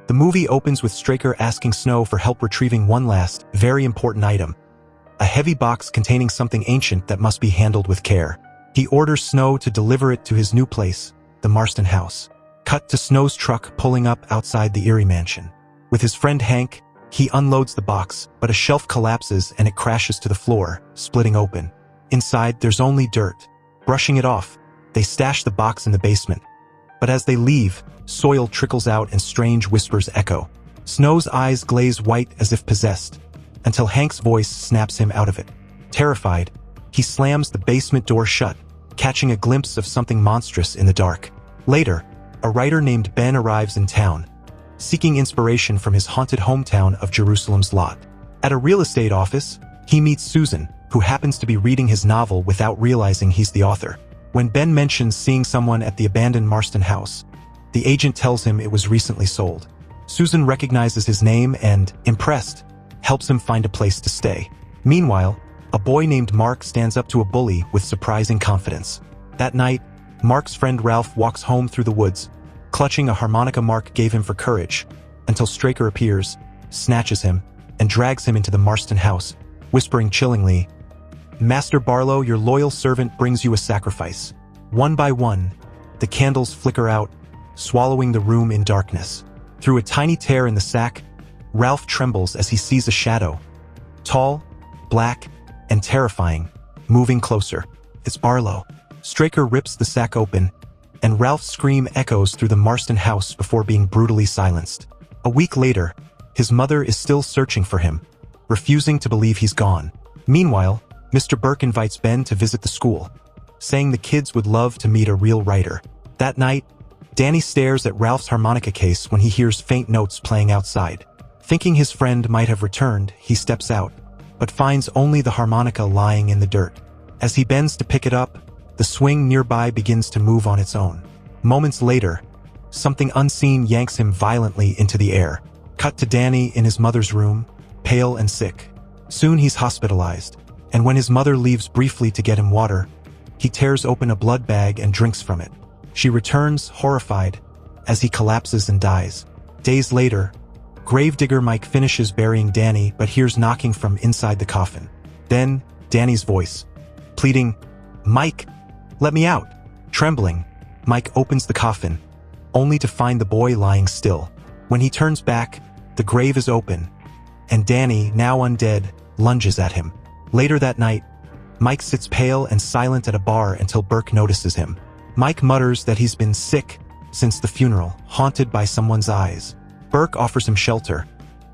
The movie opens with Straker asking Snow for help retrieving one last, very important item. A heavy box containing something ancient that must be handled with care. He orders Snow to deliver it to his new place, the Marston house. Cut to Snow's truck pulling up outside the Erie mansion. With his friend Hank, he unloads the box, but a shelf collapses and it crashes to the floor, splitting open. Inside, there's only dirt. Brushing it off, they stash the box in the basement. But as they leave, soil trickles out and strange whispers echo. Snow's eyes glaze white as if possessed, until Hank's voice snaps him out of it. Terrified, he slams the basement door shut, catching a glimpse of something monstrous in the dark. Later, a writer named Ben arrives in town, seeking inspiration from his haunted hometown of Jerusalem's Lot. At a real estate office, he meets Susan, who happens to be reading his novel without realizing he's the author. When Ben mentions seeing someone at the abandoned Marston house, the agent tells him it was recently sold. Susan recognizes his name and, impressed, helps him find a place to stay. Meanwhile, a boy named Mark stands up to a bully with surprising confidence. That night, Mark's friend Ralph walks home through the woods, clutching a harmonica Mark gave him for courage, until Straker appears, snatches him, and drags him into the Marston house, whispering chillingly, "Master Barlow, your loyal servant brings you a sacrifice." One by one, the candles flicker out, swallowing the room in darkness. Through a tiny tear in the sack, Ralph trembles as he sees a shadow. Tall, black, and terrifying, moving closer. It's Barlow. Straker rips the sack open, and Ralph's scream echoes through the Marston house before being brutally silenced. A week later, his mother is still searching for him, refusing to believe he's gone. Meanwhile, Mr. Burke invites Ben to visit the school, saying the kids would love to meet a real writer. That night, Danny stares at Ralph's harmonica case when he hears faint notes playing outside. Thinking his friend might have returned, he steps out, but finds only the harmonica lying in the dirt. As he bends to pick it up, the swing nearby begins to move on its own. Moments later, something unseen yanks him violently into the air. Cut to Danny in his mother's room, pale and sick. Soon he's hospitalized, and when his mother leaves briefly to get him water, he tears open a blood bag and drinks from it. She returns, horrified, as he collapses and dies. Days later, gravedigger Mike finishes burying Danny but hears knocking from inside the coffin. Then, Danny's voice, pleading, "Mike, let me out." Trembling, Mike opens the coffin, only to find the boy lying still. When he turns back, the grave is open, and Danny, now undead, lunges at him. Later that night, Mike sits pale and silent at a bar until Burke notices him. Mike mutters that he's been sick since the funeral, haunted by someone's eyes. Burke offers him shelter,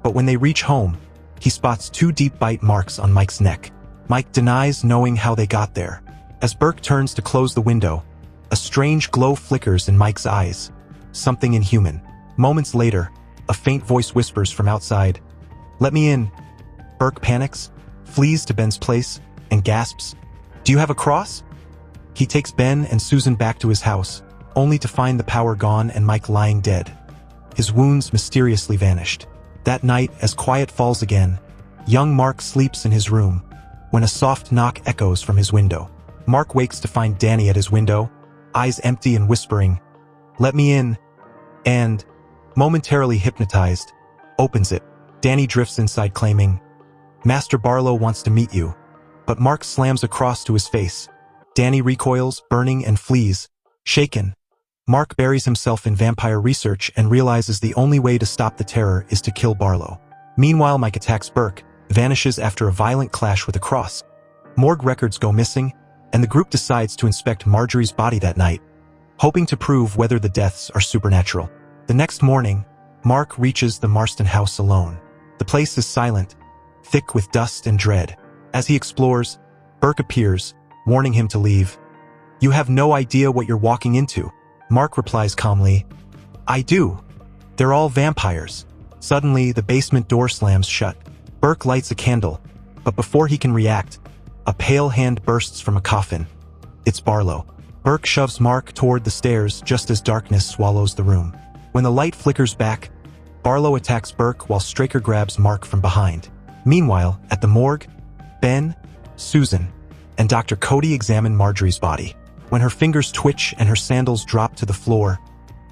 but when they reach home, he spots 2 deep bite marks on Mike's neck. Mike denies knowing how they got there. As Burke turns to close the window, a strange glow flickers in Mike's eyes, something inhuman. Moments later, a faint voice whispers from outside, "Let me in." Burke panics, flees to Ben's place, and gasps, "Do you have a cross?" He takes Ben and Susan back to his house, only to find the power gone and Mike lying dead. His wounds mysteriously vanished. That night, as quiet falls again, young Mark sleeps in his room, when a soft knock echoes from his window. Mark wakes to find Danny at his window, eyes empty and whispering, "Let me in," and, momentarily hypnotized, opens it. Danny drifts inside claiming, "Master Barlow wants to meet you," but Mark slams a cross to his face. Danny recoils, burning, and flees. Shaken, Mark buries himself in vampire research and realizes the only way to stop the terror is to kill Barlow. Meanwhile, Mike attacks Burke, vanishes after a violent clash with a cross. Morgue records go missing, and the group decides to inspect Marjorie's body that night, hoping to prove whether the deaths are supernatural. The next morning, Mark reaches the Marston house alone. The place is silent, thick with dust and dread. As he explores, Burke appears, warning him to leave. "You have no idea what you're walking into." Mark replies calmly, "I do. They're all vampires." Suddenly, the basement door slams shut. Burke lights a candle, but before he can react, a pale hand bursts from a coffin. It's Barlow. Burke shoves Mark toward the stairs just as darkness swallows the room. When the light flickers back, Barlow attacks Burke while Straker grabs Mark from behind. Meanwhile, at the morgue, Ben, Susan, and Dr. Cody examine Marjorie's body. When her fingers twitch and her sandals drop to the floor,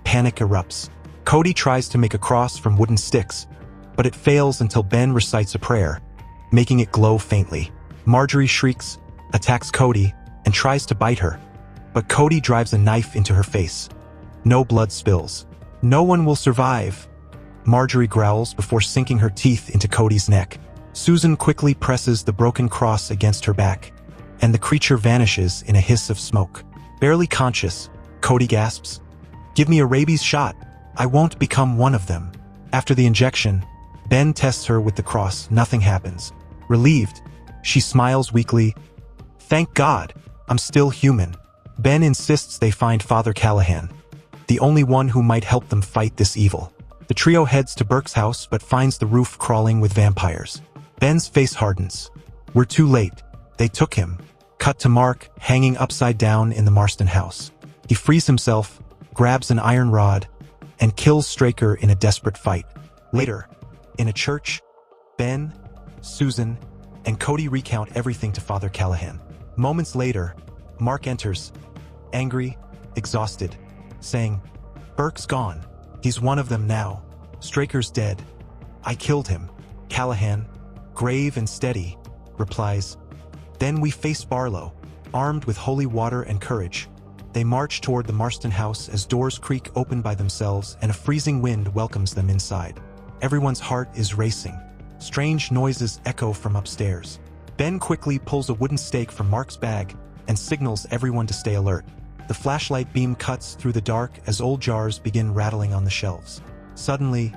panic erupts. Cody tries to make a cross from wooden sticks, but it fails until Ben recites a prayer, making it glow faintly. Marjorie shrieks, attacks Cody, and tries to bite her, but Cody drives a knife into her face. No blood spills. No one will survive. Marjorie growls before sinking her teeth into Cody's neck. Susan quickly presses the broken cross against her back, and the creature vanishes in a hiss of smoke. Barely conscious, Cody gasps, "Give me a rabies shot. I won't become one of them." After the injection, Ben tests her with the cross. Nothing happens. Relieved, she smiles weakly. "Thank God, I'm still human." Ben insists they find Father Callahan, the only one who might help them fight this evil. The trio heads to Burke's house but finds the roof crawling with vampires. Ben's face hardens. "We're too late. They took him." Cut to Mark, hanging upside down in the Marston house. He frees himself, grabs an iron rod, and kills Straker in a desperate fight. Later, in a church, Ben, Susan, and Cody recount everything to Father Callahan. Moments later, Mark enters, angry, exhausted, saying, "Burke's gone. He's one of them now. Straker's dead. I killed him." Callahan, grave and steady, replies, "Then we face Barlow, armed with holy water and courage." They march toward the Marston house as doors creak open by themselves and a freezing wind welcomes them inside. Everyone's heart is racing. Strange noises echo from upstairs. Ben quickly pulls a wooden stake from Mark's bag and signals everyone to stay alert. The flashlight beam cuts through the dark as old jars begin rattling on the shelves. Suddenly,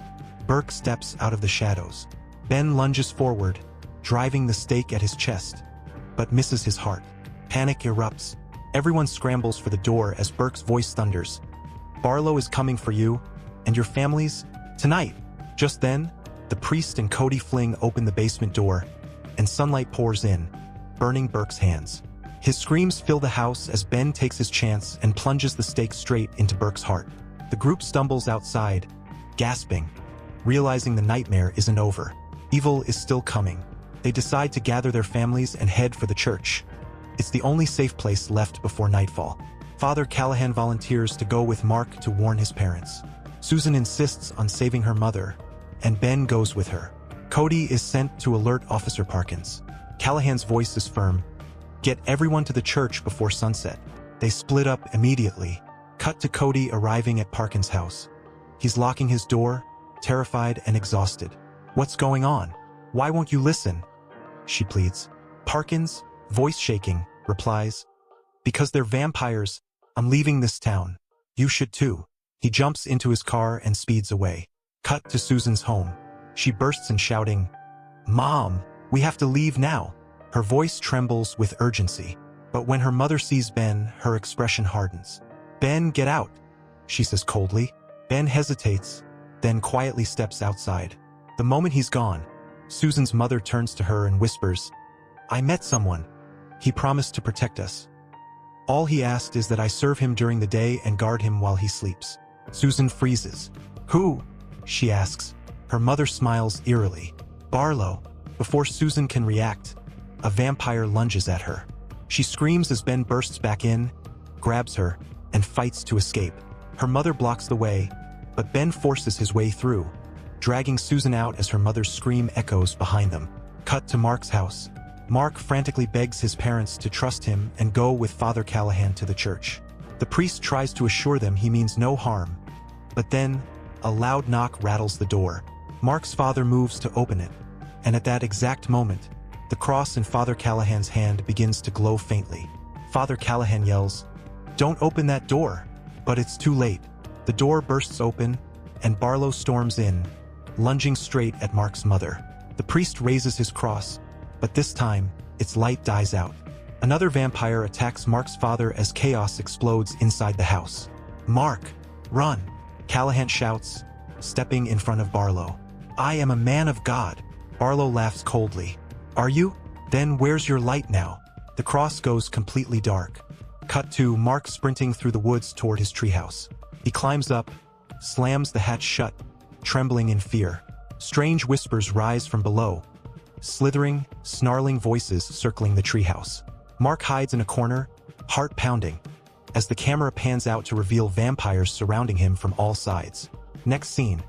Burke steps out of the shadows. Ben lunges forward, driving the stake at his chest, but misses his heart. Panic erupts. Everyone scrambles for the door as Burke's voice thunders, "Barlow is coming for you, and your families, tonight." Just then, the priest and Cody fling open the basement door, and sunlight pours in, burning Burke's hands. His screams fill the house as Ben takes his chance and plunges the stake straight into Burke's heart. The group stumbles outside, gasping, realizing the nightmare isn't over. Evil is still coming. They decide to gather their families and head for the church. It's the only safe place left before nightfall. Father Callahan volunteers to go with Mark to warn his parents. Susan insists on saving her mother, and Ben goes with her. Cody is sent to alert Officer Parkins. Callahan's voice is firm, "Get everyone to the church before sunset." They split up immediately. Cut to Cody arriving at Parkins' house. He's locking his door, terrified and exhausted. "What's going on? Why won't you listen?" she pleads. Parkins, voice shaking, replies, "Because they're vampires, I'm leaving this town. You should too." He jumps into his car and speeds away. Cut to Susan's home. She bursts in shouting, "Mom, we have to leave now." Her voice trembles with urgency. But when her mother sees Ben, her expression hardens. "Ben, get out," she says coldly. Ben hesitates, then quietly steps outside. The moment he's gone, Susan's mother turns to her and whispers, "I met someone. He promised to protect us. All he asked is that I serve him during the day and guard him while he sleeps." Susan freezes. "Who?" she asks. Her mother smiles eerily. "Barlow." Before Susan can react, a vampire lunges at her. She screams as Ben bursts back in, grabs her, and fights to escape. Her mother blocks the way, but Ben forces his way through, dragging Susan out as her mother's scream echoes behind them. Cut to Mark's house. Mark frantically begs his parents to trust him and go with Father Callahan to the church. The priest tries to assure them he means no harm, but then a loud knock rattles the door. Mark's father moves to open it, and at that exact moment, the cross in Father Callahan's hand begins to glow faintly. Father Callahan yells, "Don't open that door!" But it's too late. The door bursts open, and Barlow storms in, lunging straight at Mark's mother. The priest raises his cross, but this time, its light dies out. Another vampire attacks Mark's father as chaos explodes inside the house. "Mark, run!" Callahan shouts, stepping in front of Barlow. "I am a man of God." Barlow laughs coldly. "Are you? Then where's your light now?" The cross goes completely dark. Cut to Mark sprinting through the woods toward his treehouse. He climbs up, slams the hatch shut, trembling in fear. Strange whispers rise from below, slithering, snarling voices circling the treehouse. Mark hides in a corner, heart pounding, as the camera pans out to reveal vampires surrounding him from all sides. Next scene.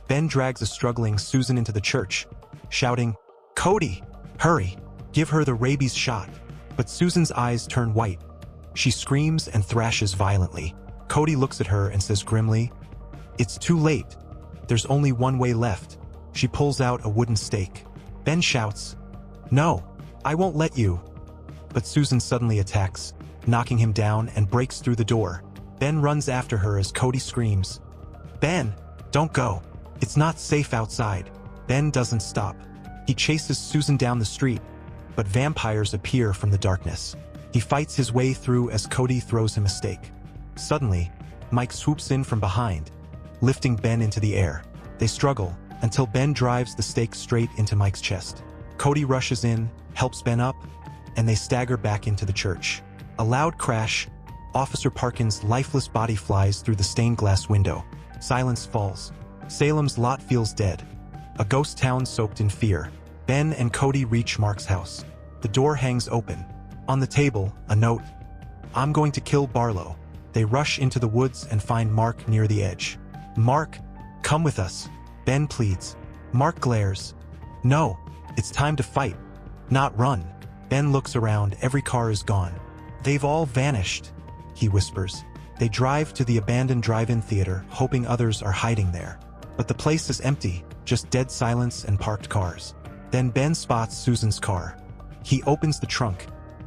Ben drags a struggling Susan into the church, shouting, "Cody, hurry, give her the rabies shot." But Susan's eyes turn white. She screams and thrashes violently. Cody looks at her and says grimly, "It's too late. There's only one way left." She pulls out a wooden stake. Ben shouts, "No, I won't let you." But Susan suddenly attacks, knocking him down and breaks through the door. Ben runs after her as Cody screams, "Ben, don't go. It's not safe outside." Ben doesn't stop. He chases Susan down the street, but vampires appear from the darkness. He fights his way through as Cody throws him a stake. Suddenly, Mike swoops in from behind, lifting Ben into the air. They struggle until Ben drives the stake straight into Mike's chest. Cody rushes in, helps Ben up, and they stagger back into the church. A loud crash. Officer Parkin's lifeless body flies through the stained glass window. Silence falls. Salem's Lot feels dead. A ghost town soaked in fear. Ben and Cody reach Mark's house. The door hangs open. On the table, a note. "I'm going to kill Barlow." They rush into the woods and find Mark near the edge. "Mark, come with us," Ben pleads. Mark glares. "No, it's time to fight, not run." Ben looks around. Every car is gone. "They've all vanished," he whispers. They drive to the abandoned drive-in theater, hoping others are hiding there. But the place is empty, just dead silence and parked cars. Then Ben spots Susan's car. He opens the trunk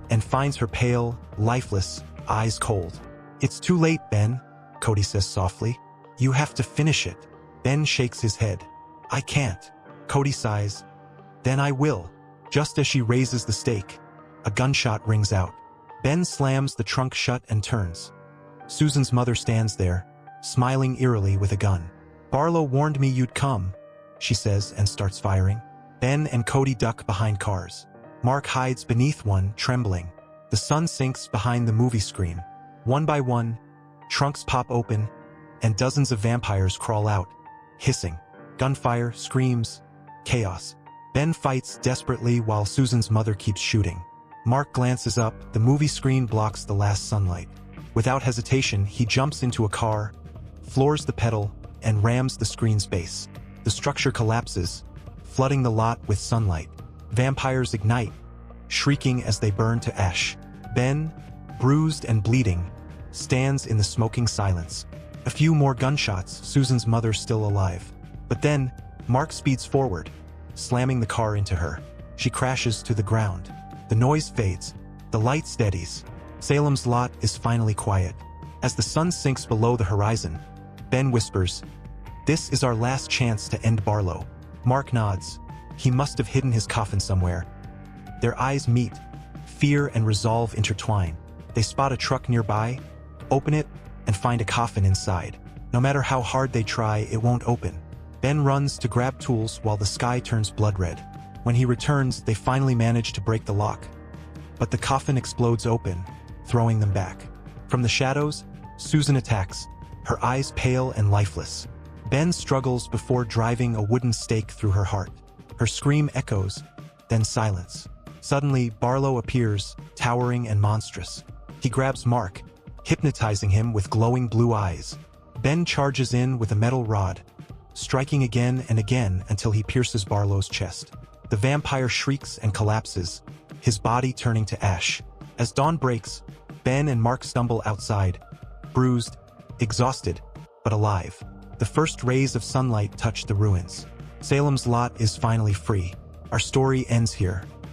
and finds her pale, lifeless, eyes cold. "It's too late, Ben," Cody says softly. "You have to finish it." Ben shakes his head. "I can't." Cody sighs. "Then I will." Just as she raises the stake, a gunshot rings out. Ben slams the trunk shut and turns. Susan's mother stands there, smiling eerily with a gun. "Barlow warned me you'd come," she says and starts firing. Ben and Cody duck behind cars. Mark hides beneath one, trembling. The sun sinks behind the movie screen. One by one, trunks pop open, and dozens of vampires crawl out, hissing. Gunfire, screams, chaos. Ben fights desperately while Susan's mother keeps shooting. Mark glances up. The movie screen blocks the last sunlight. Without hesitation, he jumps into a car, floors the pedal, and rams the screen's base. The structure collapses, flooding the lot with sunlight. Vampires ignite, shrieking as they burn to ash. Ben, bruised and bleeding, stands in the smoking silence. A few more gunshots. Susan's mother still alive. But then, Mark speeds forward, slamming the car into her. She crashes to the ground. The noise fades. The light steadies. Salem's Lot is finally quiet. As the sun sinks below the horizon, Ben whispers, "This is our last chance to end Barlow." Mark nods. He must have hidden his coffin somewhere. Their eyes meet. Fear and resolve intertwine. They spot a truck nearby, open it, and find a coffin inside. No matter how hard they try, it won't open. Ben runs to grab tools while the sky turns blood red. When he returns, they finally manage to break the lock. But the coffin explodes open, throwing them back. From the shadows, Susan attacks, her eyes pale and lifeless. Ben struggles before driving a wooden stake through her heart. Her scream echoes, then silence. Suddenly, Barlow appears, towering and monstrous. He grabs Mark, hypnotizing him with glowing blue eyes. Ben charges in with a metal rod, striking again and again until he pierces Barlow's chest. The vampire shrieks and collapses, his body turning to ash. As dawn breaks, Ben and Mark stumble outside, bruised, exhausted, but alive. The first rays of sunlight touch the ruins. Salem's Lot is finally free. Our story ends here.